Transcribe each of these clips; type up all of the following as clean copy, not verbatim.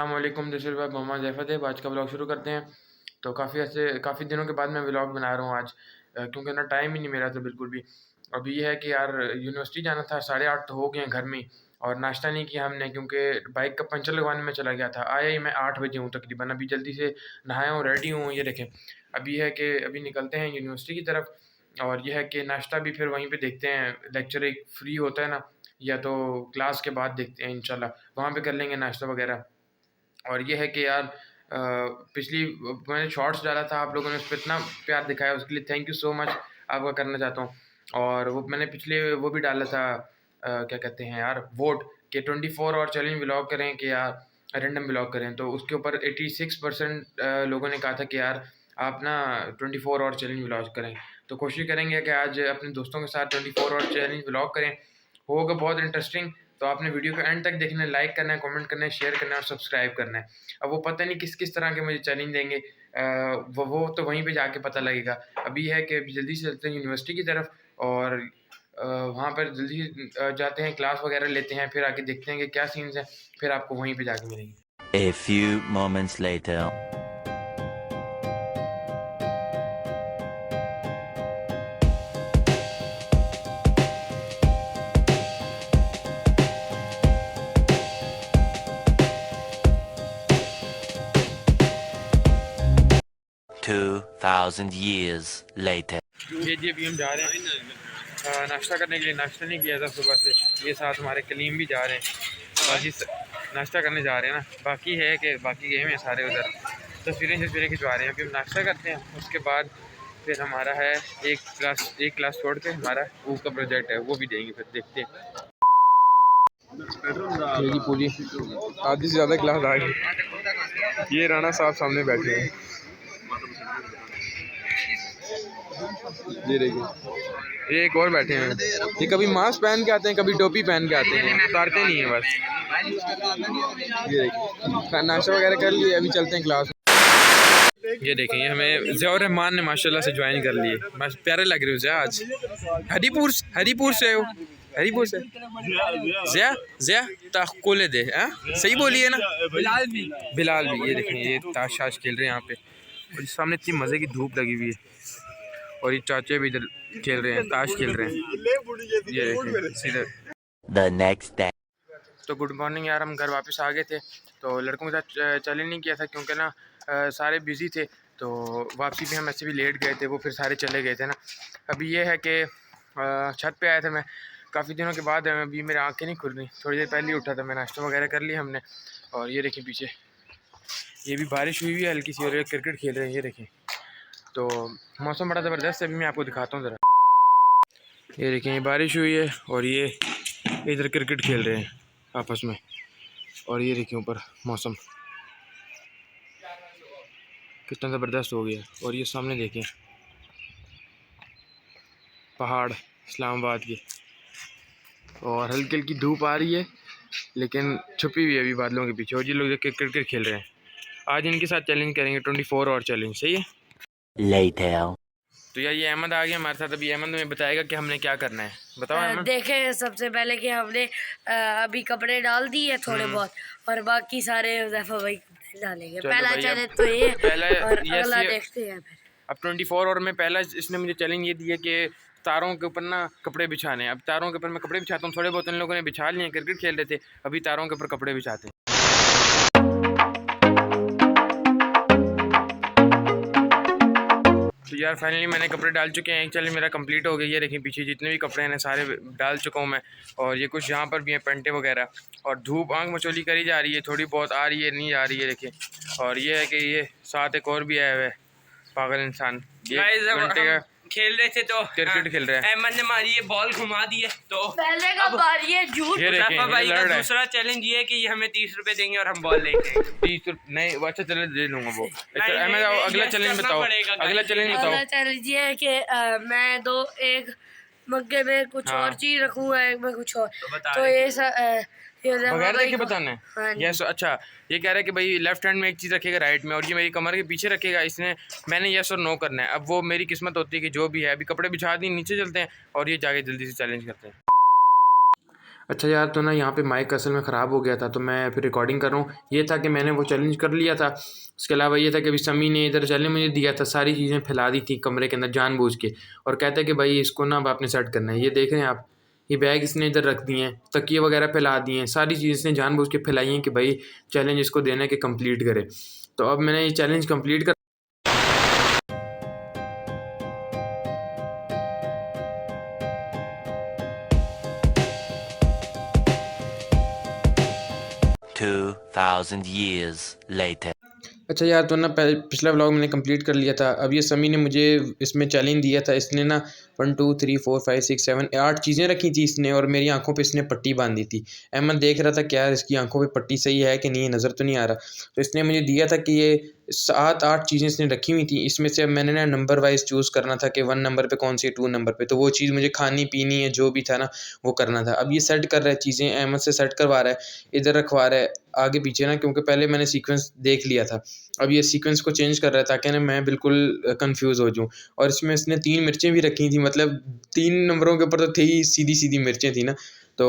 अस्सलाम वालेकुम, this is Mohammad ज़ैफ़त है। आज का व्लॉग शुरू करते हैं। तो काफ़ी दिनों के बाद मैं व्लॉग बना रहा हूँ आज, क्योंकि ना टाइम ही नहीं मिला था बिल्कुल भी। अब ये है कि यार यूनिवर्सिटी जाना था, 8:30 तो हो गए हैं घर में ही, और नाश्ता नहीं किया हमने क्योंकि बाइक का पंचर लगवाने में चला गया था। आया ही मैं 8 बजे हूँ तकरीबन, अभी जल्दी से नहाया हूँ, रेडी हूँ, ये देखें। अब ये है कि अभी निकलते हैं यूनिवर्सिटी की तरफ, और ये है कि नाश्ता भी फिर वहीं पे देखते हैं। लेक्चर एक फ्री होता है ना, या तो क्लास के बाद देखते हैं इंशाल्लाह, वहाँ पे कर लेंगे नाश्ता वगैरह। और ये है कि यार पिछली मैंने शॉर्ट्स डाला था, आप लोगों ने उस पे इतना प्यार दिखाया, उसके लिए थैंक यू सो मच आपका करना चाहता हूँ। और वो मैंने पिछले वो भी डाला था, क्या कहते हैं यार, वोट कि 24 और चैलेंज व्लॉग करें कि यार रैंडम व्लॉग करें। तो उसके ऊपर 86% लोगों ने कहा था कि यार आप ना 24 और चैलेंज व्लॉग करें। तो कोशिश करेंगे कि आज अपने दोस्तों के साथ 24 और चैलेंज व्लॉग करें, होगा बहुत इंटरेस्टिंग। तो आपने वीडियो को एंड तक देखना है, लाइक करना है, कमेंट करना है, शेयर करना है और सब्सक्राइब करना है। अब वो पता नहीं किस तरह के मुझे चैलेंज देंगे, वो तो वहीं पे जाके पता लगेगा। अभी है कि अभी जल्दी से चलते हैं यूनिवर्सिटी की तरफ, और वहाँ पर जल्दी जाते हैं, क्लास वगैरह लेते हैं, फिर आके देखते हैं कि क्या सीन्स हैं, फिर आपको वहीं पे जाके मिलेंगे। A few moments later. 2000 years later. ये जी अभी हम जा रहे हैं नाश्ता करने के लिए। नाश्ता नहीं किया था सुबह से, ये साथ हमारे कलीम भी जा रहे हैं, बाकी नाश्ता करने जा रहे हैं ना। बाकी है कि बाकी गए हैं सारे उधर, तस्वीरें खिंचवा रहे हैं। अभी हम नाश्ता करते हैं, उसके बाद फिर हमारा है एक क्लास छोड़ के हमारा ऊप का प्रोजेक्ट है, वो भी देंगे, फिर देखते हैं। ये पूरी आधी से ज़्यादा क्लास आ गई। ये राणा साहब सामने बैठे हैं, ये देखिए, ये एक और बैठे हैं। ये कभी मास्क पहन के आते हैं, कभी टोपी पहन के आते हैं, उतारते नहीं है बस। ये देखिए, नाश्ता वगैरह कर लिए, अभी चलते हैं क्लास। ये देखें, ये हमें ज़िया रहमान ने माशाल्लाह से ज्वाइन कर लिए। बस प्यारे लग रहे हो ज़िया आज। हरीपुर से हो? हरीपुर से ज़िया ज़िया ताकुले दे, हाँ सही बोलिए ना। बिलाल भी ये देखें, ये ताश शाश खेल रहे हैं यहाँ पे, और सामने इतनी मज़े की धूप लगी हुई है, और ये चाचे भी इधर खेल रहे हैं, ताश खेल रहे हैं। ये देखें सीधे। The next day. तो गुड मॉर्निंग यार, हम घर वापस आ गए थे। तो लड़कों के साथ चैलेंज नहीं किया था क्योंकि ना सारे बिज़ी थे, तो वापसी भी हम ऐसे भी लेट गए थे, वो फिर सारे चले गए थे ना। अभी ये है कि छत पे आया था मैं काफ़ी दिनों के बाद। अभी मेरी आंखें नहीं खुल रही, थोड़ी देर पहले ही उठा था मैं, नाश्ता वगैरह कर लिया हमने। और ये देखिए पीछे, ये भी बारिश हुई हुई है हल्की सी, और ये क्रिकेट खेल रहे हैं, ये देखें। तो मौसम बड़ा ज़बरदस्त है, अभी मैं आपको दिखाता हूँ ज़रा। ये देखें, ये बारिश हुई है, और ये इधर क्रिकेट खेल रहे हैं आपस में, और ये देखिए ऊपर मौसम कितना ज़बरदस्त हो गया। और ये सामने देखें पहाड़ इस्लामाबाद के, और हल्की हल्की धूप आ रही है लेकिन छुपी हुई है अभी बादलों के पीछे। और ये लोग क्रिकेट खेल रहे हैं, आज इनके साथ चैलेंज करेंगे 24 और चैलेंज, सही है। Later. तो यार ये अहमद आ गया हमारे साथ, अभी अहमद में बताएगा कि हमने क्या करना है, बताओ अहमद। देखें, सबसे पहले कि हमने अभी कपड़े डाल दिए थोड़े बहुत, और बाकी सारे हुज़ैफा भाई डालेंगे। पहला चैलेंज तो ये है, और अगला देखते हैं फिर। अब 24 और में पहला इसने मुझे चैलेंज ये दिया कि तारों के ऊपर ना कपड़े बिछाने हैं। अब तारों के ऊपर मैं कपड़े बिछाता हूँ, थोड़े बहुत इन लोगों ने बिछा लिए, क्रिकेट खेल रहे थे, अभी तारों के ऊपर कपड़े बिछाते हैं। तो यार फाइनली मैंने कपड़े डाल चुके हैं, एक चैलेंज मेरा कंप्लीट हो गया। ये देखिए पीछे जितने भी कपड़े हैं सारे डाल चुका हूँ मैं, और ये कुछ यहाँ पर भी हैं पेंटे वगैरह। और धूप आंख मचोली करी जा रही है, थोड़ी बहुत आ रही है, नहीं आ रही है, देखिए। और ये है कि ये साथ एक और भी आया हुआ है पागल इंसान, ये घंटे का खेल रहे थे तो क्रिकेट खेल रहा है। अहमद ने मारी है, बॉल घुमा दी है, तो पहले का बारी है झूठ। भाई का दूसरा चैलेंज ये है कि ये हमें 30 रुपए देंगे और हम बॉल लेंगे। 30 नहीं, अच्छा चलो दे लूँगा वो। अहमद अगला चैलेंज बताओ, अगला चैलेंज बताओ। अगला चैलेंज ये है कि मैं एक मग्गे में कुछ और चीज रखूंगा, एक में कुछ और, तो ये बगैर देखे बताना है। हाँ यस, अच्छा ये कह रहा है कि भाई लेफ्ट हैंड में एक चीज़ रखेगा राइट में, और ये मेरी कमर के पीछे रखेगा, इसने मैंने यस और नो करना है। अब वो मेरी किस्मत होती है कि जो भी है। अभी कपड़े बिछा दिए, नीचे चलते हैं और ये जाके जल्दी से चैलेंज करते हैं। अच्छा यार, तो ना यहाँ पे माइक असल में ख़राब हो गया था, तो मैं फिर रिकॉर्डिंग कर रहा हूँ। ये था कि मैंने वो चैलेंज कर लिया था। उसके अलावा ये था कि अभी समी ने इधर चैलेंज मुझे दिया था, सारी चीज़ें फैला दी थी कमरे के अंदर जानबूझ के, और कहता है कि भाई इसको ना अब आपने सेट करना है। ये देख रहे हैं आप, ये बैग इसने इधर रख दिए हैं, तकिए वगैरह फैला दिए हैं, सारी चीज़ इसने जानबूझ के फैलाई हैं कि भाई चैलेंज इसको देना है कि कंप्लीट करे। तो अब मैंने ये चैलेंज कंप्लीट कर 2,000 years later. अच्छा यार, तो ना पिछला व्लॉग मैंने कंप्लीट कर लिया था। अब ये समी ने मुझे इसमें चैलेंज दिया था। इसने ना 1 2 3 4 5 6 7 8 चीज़ें रखी थी इसने, और मेरी आंखों पे इसने पट्टी बांधी थी। अहमद देख रहा था क्या इसकी आंखों पे पट्टी सही है कि नहीं, नज़र तो नहीं आ रहा। तो इसने मुझे दिया था कि ये 7 8 चीज़ें इसने रखी हुई थी। इसमें से अब मैंने ना नंबर वाइज चूज़ करना था कि 1 नंबर पे कौन सी है, 2 नंबर पे। तो वो चीज़ मुझे खानी पीनी है, जो भी था ना वो करना था। अब ये सेट कर रहा है चीज़ें, अहमद से सेट करवा रहा है, इधर रखवा रहा है आगे पीछे ना, क्योंकि पहले मैंने सीक्वेंस देख लिया था। अब ये सीक्वेंस को चेंज कर रहा है ताकि ना मैं बिल्कुल कन्फ्यूज़ हो जाऊँ। और इसमें इसने 3 मिर्चें भी रखी थी, मतलब 3 नंबरों के ऊपर तो थी ही, सीधी-सीधी मिर्चें थी ना। तो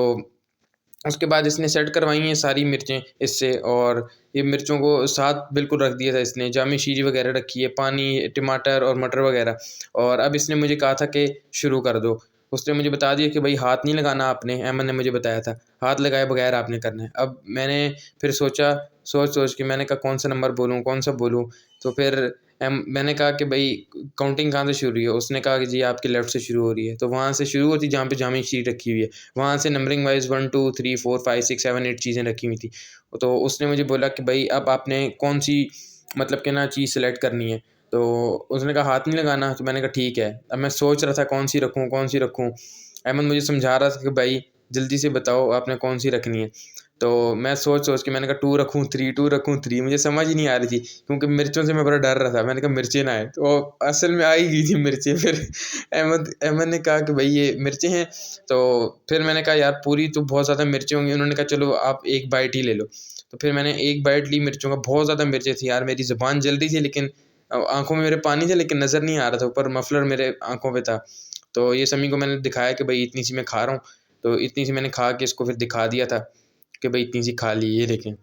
उसके बाद इसने सेट करवाई हैं सारी मिर्चें इससे, और ये मिर्चों को साथ बिल्कुल रख दिया था इसने। जामी शीरी वगैरह रखी है, पानी, टमाटर और मटर वगैरह। और अब इसने मुझे कहा था कि शुरू कर दो। उसने मुझे बता दिया कि भाई हाथ नहीं लगाना आपने, अहमद ने मुझे बताया था, हाथ लगाए बगैर आपने करना है। अब मैंने फिर सोचा, सोच के मैंने कहा कौन सा नंबर बोलूँ, कौन सा बोलूँ? तो फिर मैंने कहा कि भाई काउंटिंग कहाँ से शुरू हुई है? उसने कहा कि जी आपके लेफ़्ट से शुरू हो रही है। तो वहाँ से शुरू होती जहाँ पे जामी शीट रखी हुई है। वहाँ से नंबरिंग वाइज़ 1 2 3 4 5 6 7 8 चीज़ें रखी हुई थी। तो उसने मुझे बोला कि भाई अब आपने कौन-सी मतलब कि ना चीज़ सेलेक्ट करनी है। तो उसने कहा हाथ नहीं लगाना, तो मैंने कहा ठीक है। अब मैं सोच रहा था कौन-सी रखूँ, कौन-सी रखूँ? अहमद मुझे समझा रहा था कि भाई जल्दी से बताओ आपने कौन-सी रखनी है। तो मैं सोच के मैंने कहा 2 रखूँ 2 रखूँ 3, मुझे समझ ही नहीं आ रही थी, क्योंकि मिर्चों से मैं बड़ा डर रहा था। मैंने कहा मिर्चें ना आए, तो असल में आ ही गई थी मिर्चें। फिर अहमद ने कहा कि भाई ये मिर्चें हैं। तो फिर मैंने कहा यार पूरी तो बहुत ज़्यादा मिर्चें होंगी। उन्होंने कहा चलो आप 1 बाइट ही ले लो। तो फिर मैंने 1 बाइट ली मिर्चों का। बहुत ज़्यादा मिर्चें थी यार, मेरी ज़ुबान जल रही थी, लेकिन आँखों में मेरे पानी था, लेकिन नज़र नहीं आ रहा था, ऊपर मफलर मेरे आँखों पे था। तो ये समी को मैंने दिखाया कि भाई इतनी सी मैं खा रहा हूँ। तो इतनी सी मैंने खा के इसको फिर दिखा दिया था कि भाई इतनी सी खा ली, ये देखें।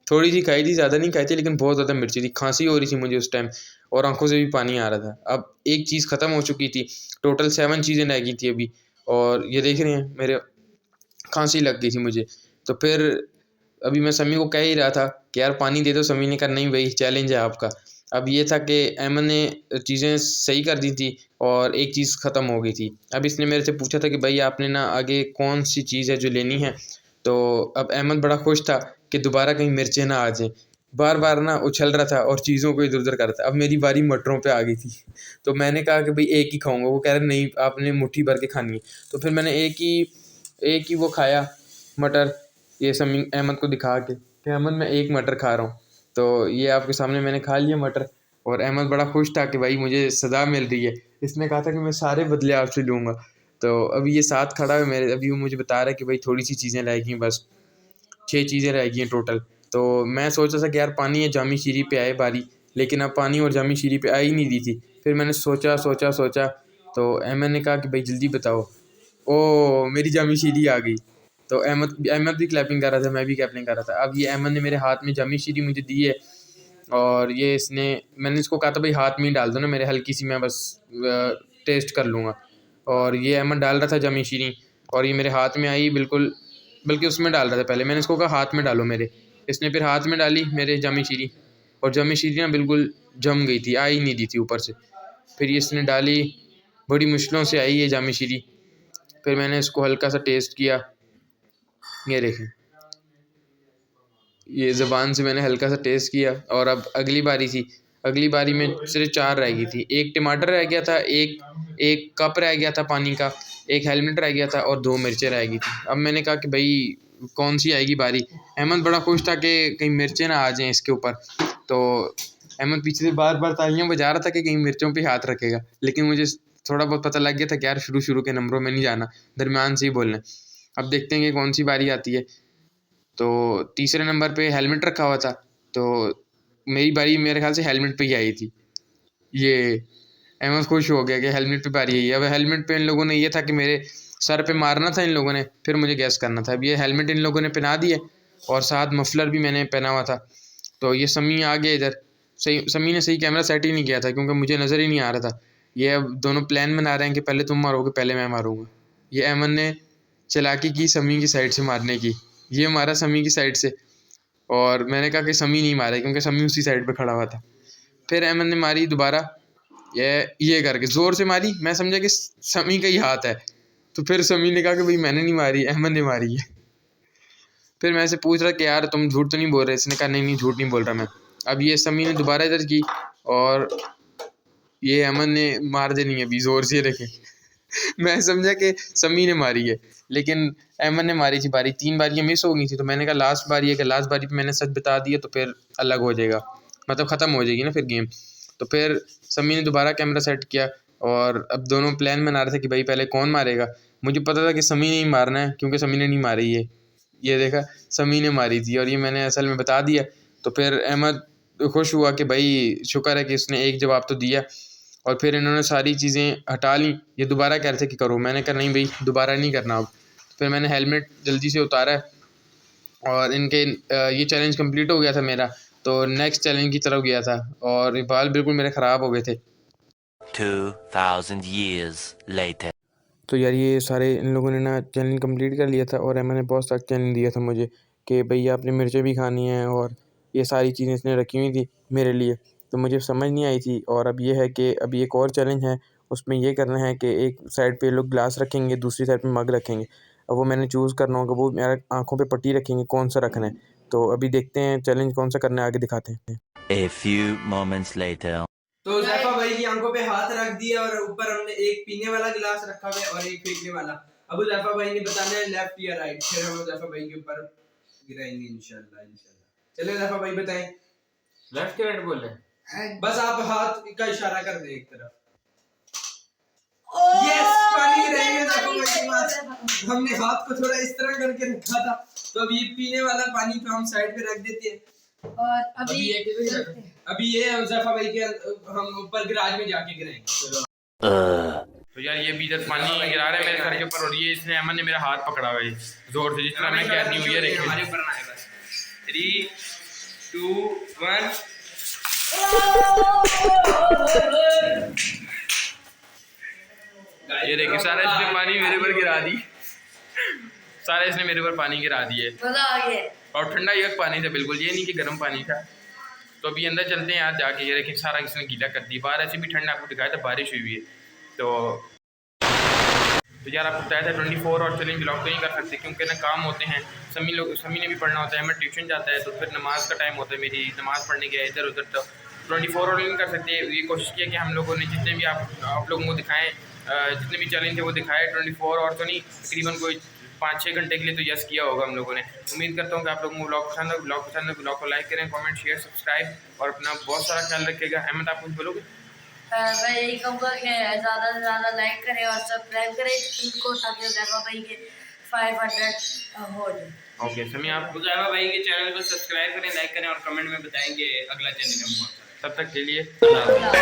थोड़ी सी खाई थी, ज़्यादा नहीं खाई थी, लेकिन बहुत ज़्यादा मिर्ची थी। खाँसी हो रही थी मुझे उस टाइम, और आँखों से भी पानी आ रहा था। अब एक चीज़ ख़त्म हो चुकी थी, टोटल 7 चीज़ें रह गई थी अभी, और ये देख रहे हैं मेरे खाँसी लग गई थी मुझे। तो फिर अभी मैं समी को कह ही रहा था कि यार पानी दे दो। समी ने कहा नहीं भाई चैलेंज है आपका। अब ये था कि अहमद ने चीज़ें सही कर दी थी और एक चीज़ ख़त्म हो गई थी। अब इसने मेरे से पूछा था कि भाई आपने ना आगे कौन-सी चीज़ है जो लेनी है? तो अब अहमद बड़ा खुश था कि दोबारा कहीं मिर्चें ना आ जाएँ। बार-बार ना उछल रहा था और चीज़ों को इधर-उधर कर रहा था। अब मेरी बारी मटरों पे आ गई थी। तो मैंने कहा कि भई एक ही खाऊँगा। वो कह रहे नहीं आपने मुट्ठी भर के खानी है। तो फिर मैंने एक ही वो खाया मटर, ये समी अहमद को दिखा के कि अहमद मैं 1 मटर खा रहा हूँ। तो ये आपके सामने मैंने खा लिया मटर, और अहमद बड़ा खुश था कि भाई मुझे सज़ा मिल रही है। इसने कहा था कि मैं सारे बदले आपसे लूँगा। तो अभी ये साथ खड़ा है मेरे, अभी वो मुझे बता रहा है कि भाई थोड़ी-सी चीज़ें रह गई हैं बस। 6 चीज़ें रह गई हैं टोटल। तो मैं सोच रहा था कि यार पानी या जामी शीरी पे आए बारी, लेकिन अब पानी और जामी शीरी पे आ ही नहीं रही थी। फिर मैंने सोचा, तो अहमद ने कहा कि भाई जल्दी बताओ। ओह! मेरी जामी शीरी आ गई। तो अहमद भी क्लैपिंग कर रहा था, मैं भी क्लैपिंग कर रहा था। अब ये अहमद ने मेरे हाथ में जामी शीरी मुझे दी है, और ये मैंने इसको कहा था भाई हाथ में ही डाल दो ना मेरे, हल्की सी मैं बस टेस्ट कर लूँगा। और ये अहमद डाल रहा था जामी शीरी, और ये मेरे हाथ में आई बिल्कुल, बल्कि उसमें डाल रहा था पहले। मैंने इसको कहा हाथ में डालो मेरे। इसने फिर हाथ में डाली मेरे जामी शीरी, और जामी शीरी ना बिल्कुल जम गई थी, आ ही नहीं रही थी ऊपर से। फिर ये इसने डाली, बड़ी मुश्किलों से आई ये जामी शीरी। फिर मैंने इसको हल्का सा टेस्ट किया, ये देखें, ये ज़ुबान से मैंने हल्का सा टेस्ट किया। और अब अगली बारी थी। अगली बारी में सिर्फ 4 रह गई थी। 1 टमाटर रह गया था, एक कप रह गया था पानी का, 1 हेलमेट रह गया था, और 2 मिर्चें रह गई थी। अब मैंने कहा कि भाई कौन-सी आएगी बारी? अहमद बड़ा खुश था कि कहीं मिर्चें ना आ जाएँ इसके ऊपर। तो अहमद पीछे से बार-बार तालियाँ बजा रहा था कि कहीं मिर्चों पे हाथ रखेगा। लेकिन मुझे थोड़ा बहुत पता लग गया था कि यार शुरू-शुरू के नंबरों में नहीं जाना, दरमियान से ही बोलना है। अब देखते हैं कि कौन-सी बारी आती है। तो तीसरे नंबर पे हेलमेट रखा हुआ था, तो मेरी बारी मेरे ख़्याल से हेलमेट पे ही आई थी। ये अहमद खुश हो गया कि हेलमेट पे बारी आई है। अब हेलमेट पे इन लोगों ने ये था कि मेरे सर पे मारना था इन लोगों ने, फिर मुझे गैस करना था। अब ये हेलमेट इन लोगों ने पहना दिए और साथ मफलर भी मैंने पहना हुआ था। तो ये समी आ गया इधर। समी ने सही कैमरा सेट ही नहीं किया था क्योंकि मुझे नज़र ही नहीं आ रहा था। ये अब दोनों प्लान बना रहे हैं कि पहले तुम मारोगे पहले मैं मारूंगा। ये अमन ने चालाकी की समी की साइड से मारने की, ये मारा समी की साइड से और मैंने कहा कि समी नहीं मारे क्योंकि समी उसी साइड पे खड़ा हुआ था। फिर अमन ने मारी दोबारा, ये करके ज़ोर से मारी, मैं समझा कि समी का ही हाथ है। तो फिर समी ने कहा कि भाई मैंने नहीं मारी, अहमद ने मारी है। फिर मैं ऐसे पूछ रहा कि यार तुम झूठ तो नहीं बोल रहे? इसने कहा नहीं झूठ नहीं बोल रहा मैं। अब ये समी ने दोबारा इधर की और ये अमन ने मार देनी है अभी ज़ोर से, देखें। मैं समझा कि समी ने मारी है लेकिन अहमद ने मारी थी बारी। 3 बारियाँ मिस हो गई थी तो मैंने कहा लास्ट बारी है कि लास्ट बारी पे मैंने सच बता दिया तो फिर अलग हो जाएगा, मतलब ख़त्म हो जाएगी ना फिर गेम। तो फिर समी ने दोबारा कैमरा सेट किया और अब दोनों प्लान बना रहे थे कि भाई पहले कौन मारेगा। मुझे पता था कि समी ने ही मारना है क्योंकि समी ने नहीं मारी ये देखा समी ने मारी थी और ये मैंने असल में बता दिया। तो फिर अहमद खुश हुआ कि भाई शुक्र है कि उसने एक जवाब तो दिया। और फिर इन्होंने सारी चीज़ें हटा ली। ये दोबारा कह रहे थे कि करो, मैंने कहा नहीं भाई दोबारा नहीं करना अब। फिर मैंने हेलमेट जल्दी से उतारा और इनके ये चैलेंज कंप्लीट हो गया था मेरा। तो नेक्स्ट चैलेंज की तरफ गया था और बाल बिल्कुल मेरे ख़राब हो गए थे। 2000 years later. तो यार ये सारे इन लोगों ने ना चैलेंज कंप्लीट कर लिया था और मैंने बहुत सख्त चैलेंज दिया था मुझे कि भैया आपने मिर्चें भी खानी हैं और ये सारी चीज़ें इसने रखी हुई थी मेरे लिए। तो मुझे समझ नहीं आई थी। और अब ये है कि अभी एक और चैलेंज है, उसमें ये करना है कि एक साइड पे लोग ग्लास रखेंगे, दूसरी साइड पे मग रखेंगे। अब वो मैंने चूज़ करना होगा, वो मेरे आँखों पे पट्टी रखेंगे कौन सा रखना है। तो अभी देखते हैं चैलेंज कौन सा करना है, आगे दिखाते हैं। A few moments later. तो ज़ैफ़ा भाई की आंखों पे हाथ रख दिया और ऊपर हमने एक पीने वाला गिलास रखा हुआ है और एक फेंकने वाला। अब ज़ैफ़ा भाई ने बताना है लेफ्ट या राइट, फिर हम ज़ैफ़ा भाई के ऊपर गिराएंगे इंशाल्लाह। चलिए ज़ैफ़ा भाई बताएं। लेफ्ट के राइट बोल रहे हैं? बस आप हाथ का इशारा कर दें एक तरफ। यस, पानी गिराएंगे ज़ैफ़ा भाई के पास। हमने हाथ को थोड़ा इस तरह करके रखा था तो अब ये पीने वाला पानी तो हम साइड पे रख देते हैं। और अभी ये ज़ैफ़ा भाई के हम ऊपर गैराज में जाके गिराएंगे। तो यार ये भी इधर पानी गिरा रहे हैं मेरे सर के ऊपर और ये इसने अमन ने मेरा हाथ पकड़ा हुआ है जोर से, जिस तरह मैं कहती हूँ। ये देखिए हमारे ऊपर ना आए बस। 3 2 1। ये देखिए सारा इसने पानी मेरे ऊपर गिरा दी, सारा इसने मेरे ऊपर पानी गिरा दिए। मजा आ गया। और ठंडा ये पानी था बिल्कुल, ये नहीं कि गर्म पानी था। तो अभी अंदर चलते हैं यार जाके। ये देखिए सारा किसने गीला कर दी। बाहर ऐसे भी ठंडा आपको दिखाया था, बारिश हुई हुई है। तो यार आपको बताया था 24 और चैलेंज ब्लॉग तो नहीं कर सकते क्योंकि ना काम होते हैं। समी ने भी पढ़ना होता है, मैं ट्यूशन जाता है तो फिर नमाज़ का टाइम होता है, मेरी नमाज़ पढ़ने गया इधर उधर। तो 24 और नहीं कर सकते। ये कोशिश किया कि हम लोगों ने जितने भी आप लोगों को दिखाएँ, जितने भी चैलेंज थे वो दिखाए। 24 और तो नहीं, तकरीबन कोई 5-6 घंटे के लिए तो यस किया होगा हम लोगों ने। उम्मीद करता हूँ कि आप लोगों को ब्लॉग पसंद है। ब्लॉग को लाइक करें, कमेंट शेयर सब्सक्राइब और अपना बहुत सारा ख्याल रखिएगा। अहमद आप कुछ बोलोगे? मैं यही कहूँगा कि ज़्यादा से ज़्यादा लाइक करें और सब्सक्राइब करें इनको ताकि ज़ैफ़ा भाई के 500 हो जाए। ओके समी आप ज़ैफ़ा भाई के चैनल को सब्सक्राइब करें, लाइक करें और कमेंट में बताएंगे अगला चैनल में। तब तक के लिए अल्लाह।